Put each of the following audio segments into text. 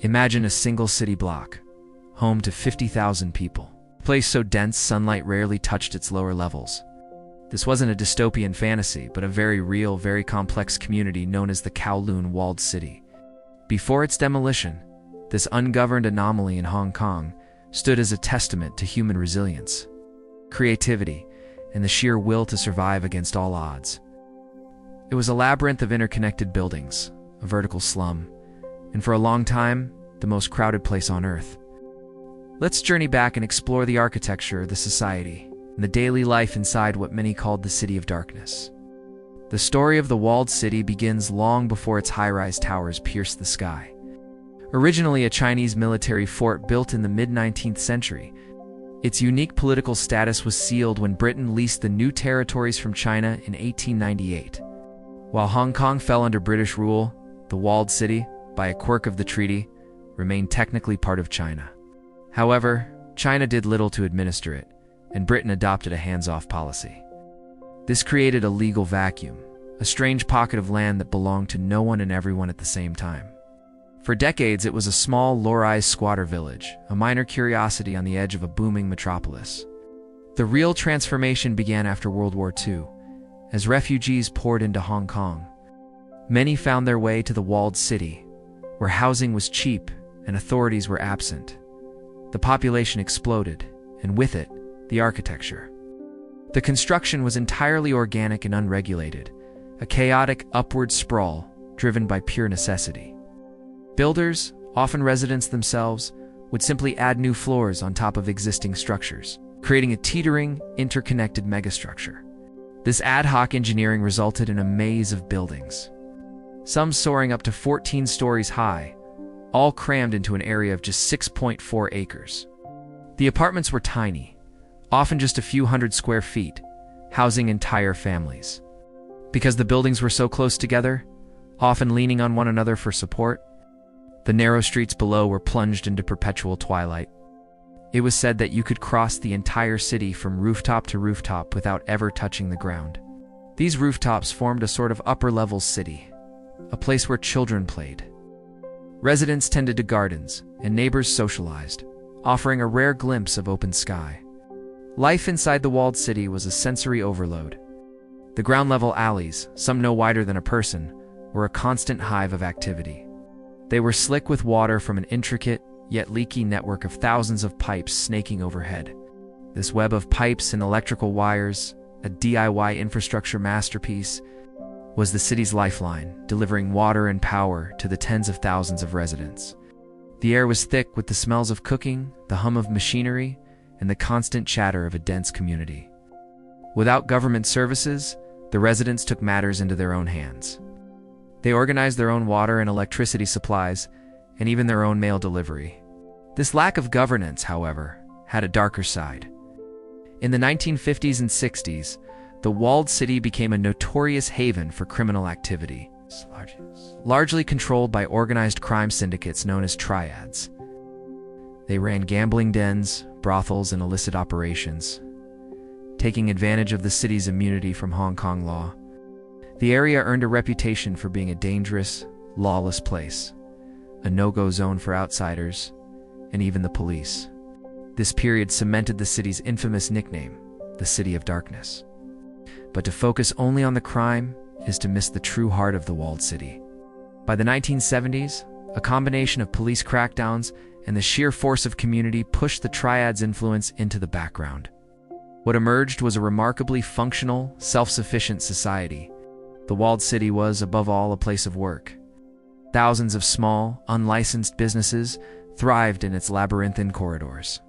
Imagine a single city block, home to 50,000 people. A place so dense sunlight rarely touched its lower levels. This wasn't a dystopian fantasy, but a very real, very complex community known as the Kowloon walled city. Before its demolition, this ungoverned anomaly in Hong Kong stood as a testament to human resilience, creativity, and the sheer will to survive against all odds. It was a labyrinth of interconnected buildings, a vertical slum, and for a long time, the most crowded place on Earth. Let's journey back and explore the architecture, the society, and the daily life inside what many called the City of Darkness. The story of the walled city begins long before its high-rise towers pierced the sky. Originally a Chinese military fort built in the mid-19th century, its unique political status was sealed when Britain leased the new territories from China in 1898. While Hong Kong fell under British rule, the walled city, by a quirk of the treaty, remained technically part of China. However, China did little to administer it, and Britain adopted a hands-off policy. This created a legal vacuum, a strange pocket of land that belonged to no one and everyone at the same time. For decades, it was a small, low-rise squatter village, a minor curiosity on the edge of a booming metropolis. The real transformation began after World War II, as refugees poured into Hong Kong. Many found their way to the walled city, where housing was cheap and authorities were absent. The population exploded, and with it, the architecture. The construction was entirely organic and unregulated, a chaotic upward sprawl driven by pure necessity. Builders, often residents themselves, would simply add new floors on top of existing structures, creating a teetering, interconnected megastructure. This ad hoc engineering resulted in a maze of buildings, some soaring up to 14 stories high, all crammed into an area of just 6.4 acres. The apartments were tiny, often just a few hundred square feet, housing entire families. Because the buildings were so close together, often leaning on one another for support, the narrow streets below were plunged into perpetual twilight. It was said that you could cross the entire city from rooftop to rooftop without ever touching the ground. These rooftops formed a sort of upper-level city, a place where children played. Residents tended to gardens, and neighbors socialized, offering a rare glimpse of open sky. Life inside the walled city was a sensory overload. The ground-level alleys, some no wider than a person, were a constant hive of activity. They were slick with water from an intricate, yet leaky network of thousands of pipes snaking overhead. This web of pipes and electrical wires, a DIY infrastructure masterpiece, was the city's lifeline, delivering water and power to the tens of thousands of residents. The air was thick with the smells of cooking, the hum of machinery, and the constant chatter of a dense community. Without government services, the residents took matters into their own hands. They organized their own water and electricity supplies, and even their own mail delivery. This lack of governance, however, had a darker side. In the 1950s and 60s, the walled city became a notorious haven for criminal activity, largely controlled by organized crime syndicates known as triads. They ran gambling dens, brothels, and illicit operations, taking advantage of the city's immunity from Hong Kong law. The area earned a reputation for being a dangerous, lawless place, a no-go zone for outsiders, and even the police. This period cemented the city's infamous nickname, the City of Darkness. But to focus only on the crime is to miss the true heart of the walled city. By the 1970s, a combination of police crackdowns and the sheer force of community pushed the triads' influence into the background. What emerged was a remarkably functional, self-sufficient society. The walled city was, above all, a place of work. Thousands of small, unlicensed businesses thrived in its labyrinthine corridors.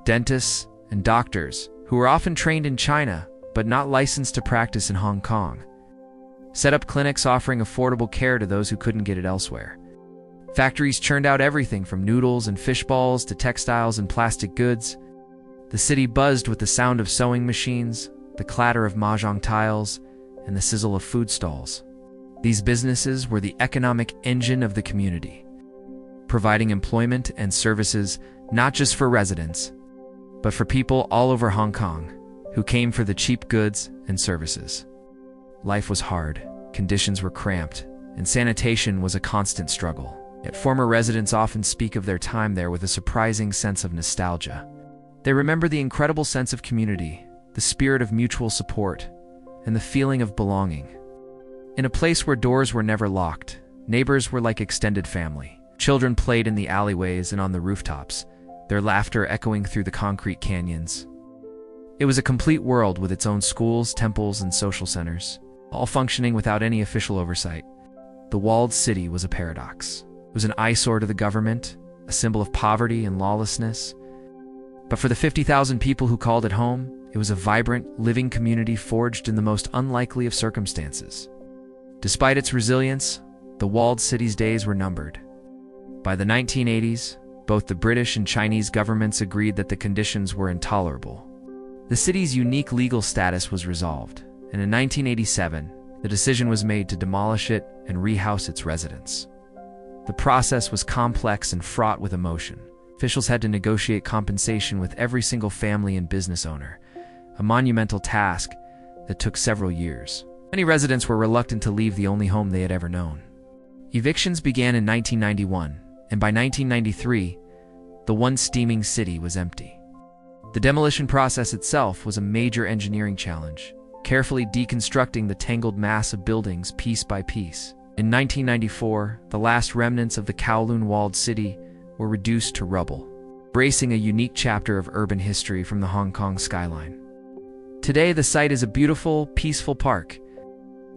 Dentists and doctors, who were often trained in China but not licensed to practice in Hong Kong, set up clinics offering affordable care to those who couldn't get it elsewhere. Factories churned out everything from noodles and fish balls to textiles and plastic goods. The city buzzed with the sound of sewing machines, the clatter of mahjong tiles, and the sizzle of food stalls. These businesses were the economic engine of the community, providing employment and services not just for residents, but for people all over Hong Kong who came for the cheap goods and services. Life was hard, conditions were cramped, and sanitation was a constant struggle. Yet former residents often speak of their time there with a surprising sense of nostalgia. They remember the incredible sense of community, the spirit of mutual support, and the feeling of belonging. In a place where doors were never locked, neighbors were like extended family. Children played in the alleyways and on the rooftops, their laughter echoing through the concrete canyons. It was a complete world with its own schools, temples, and social centers, all functioning without any official oversight. The walled city was a paradox. It was an eyesore to the government, a symbol of poverty and lawlessness. But for the 50,000 people who called it home, it was a vibrant, living community forged in the most unlikely of circumstances. Despite its resilience, the walled city's days were numbered. By the 1980s, both the British and Chinese governments agreed that the conditions were intolerable. The city's unique legal status was resolved, and in 1987, the decision was made to demolish it and rehouse its residents. The process was complex and fraught with emotion. Officials had to negotiate compensation with every single family and business owner, a monumental task that took several years. Many residents were reluctant to leave the only home they had ever known. Evictions began in 1991, and by 1993, the once steaming city was empty. The demolition process itself was a major engineering challenge, carefully deconstructing the tangled mass of buildings piece by piece. In 1994, the last remnants of the Kowloon walled city were reduced to rubble, embracing a unique chapter of urban history from the Hong Kong skyline. Today, the site is a beautiful, peaceful park.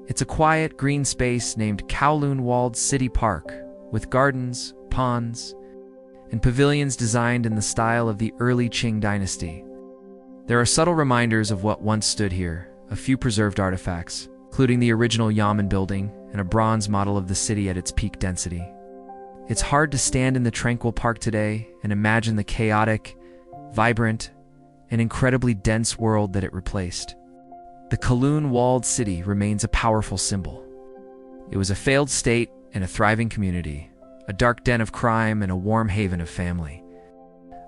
It's a quiet, green space named Kowloon Walled City Park, with gardens, ponds, and pavilions designed in the style of the early Qing dynasty. There are subtle reminders of what once stood here, a few preserved artifacts, including the original Yamen building and a bronze model of the city at its peak density. It's hard to stand in the tranquil park today and imagine the chaotic, vibrant, and incredibly dense world that it replaced. The Kowloon walled city remains a powerful symbol. It was a failed state and a thriving community, a dark den of crime and a warm haven of family,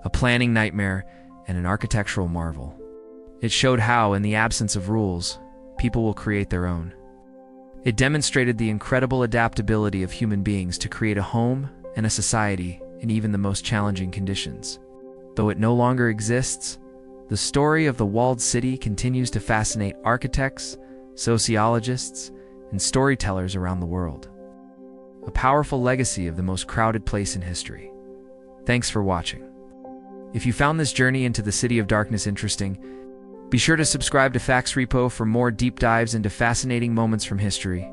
a planning nightmare and an architectural marvel. It showed how, in the absence of rules, people will create their own. It demonstrated the incredible adaptability of human beings to create a home and a society in even the most challenging conditions. Though it no longer exists, the story of the walled city continues to fascinate architects, sociologists, and storytellers around the world. A powerful legacy of the most crowded place in history. Thanks for watching. If you found this journey into the City of Darkness interesting, be sure to subscribe to Facts Repo for more deep dives into fascinating moments from history.